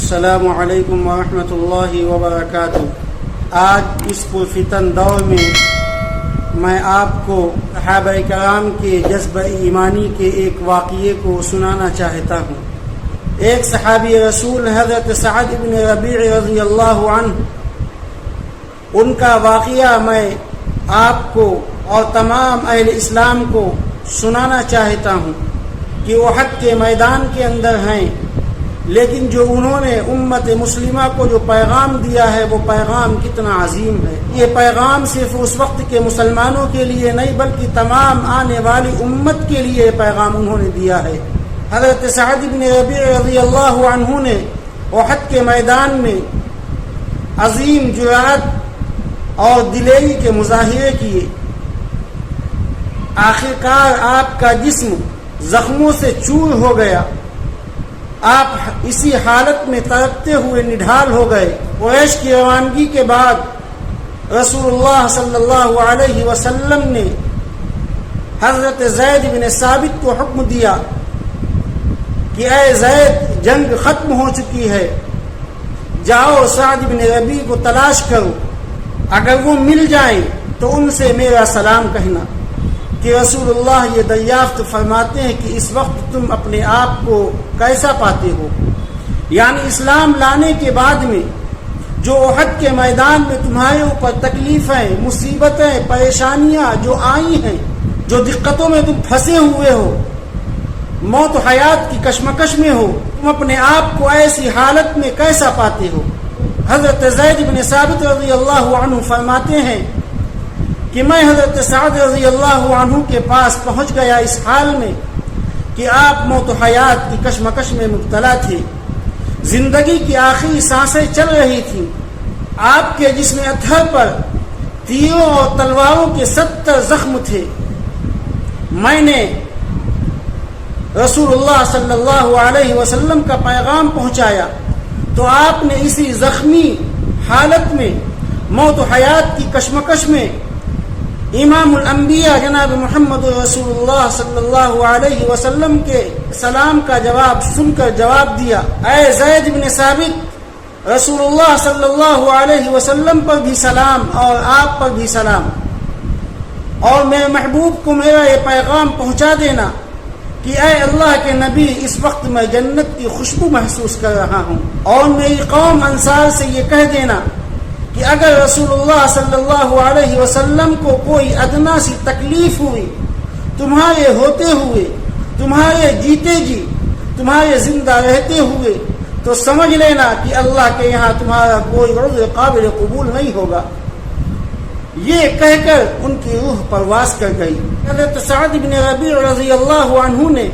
السلام علیکم ورحمۃ اللہ وبرکاتہ۔ آج اس پرفتن دور میں آپ کو صحابہ کرام کے جذبہ ایمانی کے ایک واقعے کو سنانا چاہتا ہوں۔ ایک صحابی رسول حضرت سعد بن ربیع رضی اللہ عنہ، ان کا واقعہ میں آپ کو اور تمام اہل اسلام کو سنانا چاہتا ہوں کہ احد کے میدان کے اندر ہیں، لیکن جو انہوں نے امت مسلمہ کو جو پیغام دیا ہے وہ پیغام کتنا عظیم ہے۔ یہ پیغام صرف اس وقت کے مسلمانوں کے لیے نہیں بلکہ تمام آنے والی امت کے لیے یہ پیغام انہوں نے دیا ہے۔ حضرت سعد بن ربیع رضی اللہ عنہ نے احد کے میدان میں عظیم جرأت اور دلیری کے مظاہرے کیے۔ آخرکار آپ کا جسم زخموں سے چور ہو گیا، آپ اسی حالت میں تڑپتے ہوئے نڈھال ہو گئے۔ قریش کی روانگی کے بعد رسول اللہ صلی اللہ علیہ وسلم نے حضرت زید بن ثابت کو حکم دیا کہ اے زید، جنگ ختم ہو چکی ہے، جاؤ سعد بن ربیع کو تلاش کرو، اگر وہ مل جائیں تو ان سے میرا سلام کہنا۔ کہ رسول اللہ یہ دریافت فرماتے ہیں کہ اس وقت تم اپنے آپ کو کیسا پاتے ہو؟ یعنی اسلام لانے کے بعد میں جو احد کے میدان میں تمہارے اوپر تکلیفیں، مصیبتیں، پریشانیاں جو آئی ہیں، جو دقتوں میں تم پھنسے ہوئے ہو، موت و حیات کی کشمکش میں ہو، تم اپنے آپ کو ایسی حالت میں کیسا پاتے ہو؟ حضرت زید بن ثابت رضی اللہ عنہ فرماتے ہیں کہ میں حضرت سعد رضی اللہ عنہ کے پاس پہنچ گیا اس حال میں کہ آپ موت و حیات کی کشمکش میں مبتلا تھے، زندگی کی آخری سانسیں چل رہی تھیں، آپ کے جسم اطہر پر تیروں اور تلواروں کے 70 زخم تھے۔ میں نے رسول اللہ صلی اللہ علیہ وسلم کا پیغام پہنچایا تو آپ نے اسی زخمی حالت میں موت و حیات کی کشمکش میں امام الانبیاء جناب محمد رسول اللہ صلی اللہ علیہ وسلم کے سلام کا جواب سن کر جواب دیا، اے زید بن ثابت، رسول اللہ صلی اللہ علیہ وسلم پر بھی سلام اور آپ پر بھی سلام، اور میرے محبوب کو میرا یہ پیغام پہنچا دینا کہ اے اللہ کے نبی، اس وقت میں جنت کی خوشبو محسوس کر رہا ہوں، اور میری قوم انصار سے یہ کہہ دینا کہ اگر رسول اللہ صلی اللہ علیہ وسلم کو کوئی ادنا سی تکلیف ہوئی تمہارے ہوتے ہوئے، تمہارے جیتے جی، تمہارے زندہ رہتے ہوئے، تو سمجھ لینا کہ اللہ کے یہاں تمہارا کوئی عذر قابل قبول نہیں ہوگا۔ یہ کہہ کر ان کی روح پرواز کر گئی۔ حضرت سعد بن ربیع رضی اللہ عنہ نے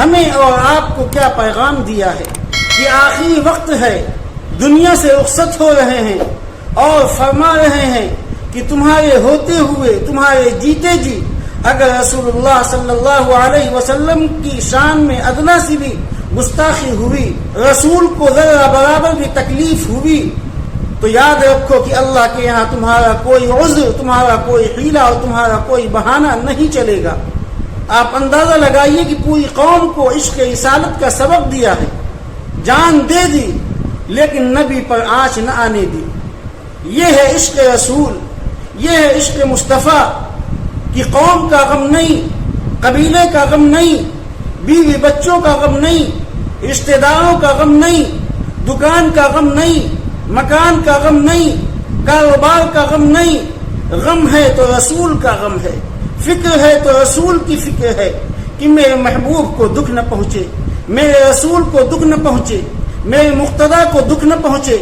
ہمیں اور آپ کو کیا پیغام دیا ہے کہ آخری وقت ہے، دنیا سے رخصت ہو رہے ہیں، اور فرما رہے ہیں کہ تمہارے ہوتے ہوئے، تمہارے جیتے جی اگر رسول اللہ صلی اللہ علیہ وسلم کی شان میں ادنا سی بھی گستاخی ہوئی، رسول کو ذرا برابر بھی تکلیف ہوئی، تو یاد رکھو کہ اللہ کے یہاں تمہارا کوئی عذر، تمہارا کوئی حیلہ اور تمہارا کوئی بہانہ نہیں چلے گا۔ آپ اندازہ لگائیے کہ پوری قوم کو عشق رسالت کا سبق دیا ہے، جان دے دی، لیکن نبی پر آنچ نہ آنے دی۔ یہ ہے عشق رسول، یہ ہے عشق مصطفیٰ کہ قوم کا غم نہیں، قبیلے کا غم نہیں، بیوی بچوں کا غم نہیں، رشتہ داروں کا غم نہیں، دکان کا غم نہیں، مکان کا غم نہیں، کاروبار کا غم نہیں، غم ہے تو رسول کا غم ہے، فکر ہے تو رسول کی فکر ہے کہ میرے محبوب کو دکھ نہ پہنچے، میرے رسول کو دکھ نہ پہنچے، میرے مقتدی کو دکھ نہ پہنچے،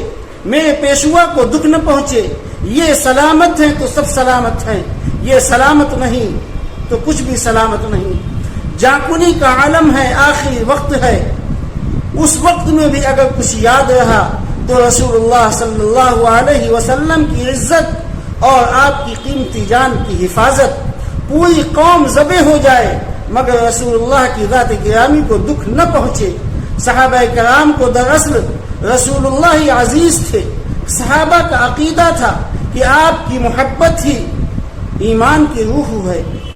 میرے پیشوا کو دکھ نہ پہنچے۔ یہ سلامت ہیں تو سب سلامت ہیں، یہ سلامت نہیں تو کچھ بھی سلامت نہیں۔ جاکنی کا عالم ہے، آخری وقت ہے، اس وقت میں بھی اگر کچھ یاد رہا تو رسول اللہ صلی اللہ علیہ وسلم کی عزت اور آپ کی قیمتی جان کی حفاظت۔ پوری قوم ذبح ہو جائے مگر رسول اللہ کی ذات گرامی کو دکھ نہ پہنچے۔ صحابہ کرام کو دراصل رسول اللہ عزیز تھے، صحابہ کا عقیدہ تھا کہ آپ کی محبت ہی ایمان کی روح ہے۔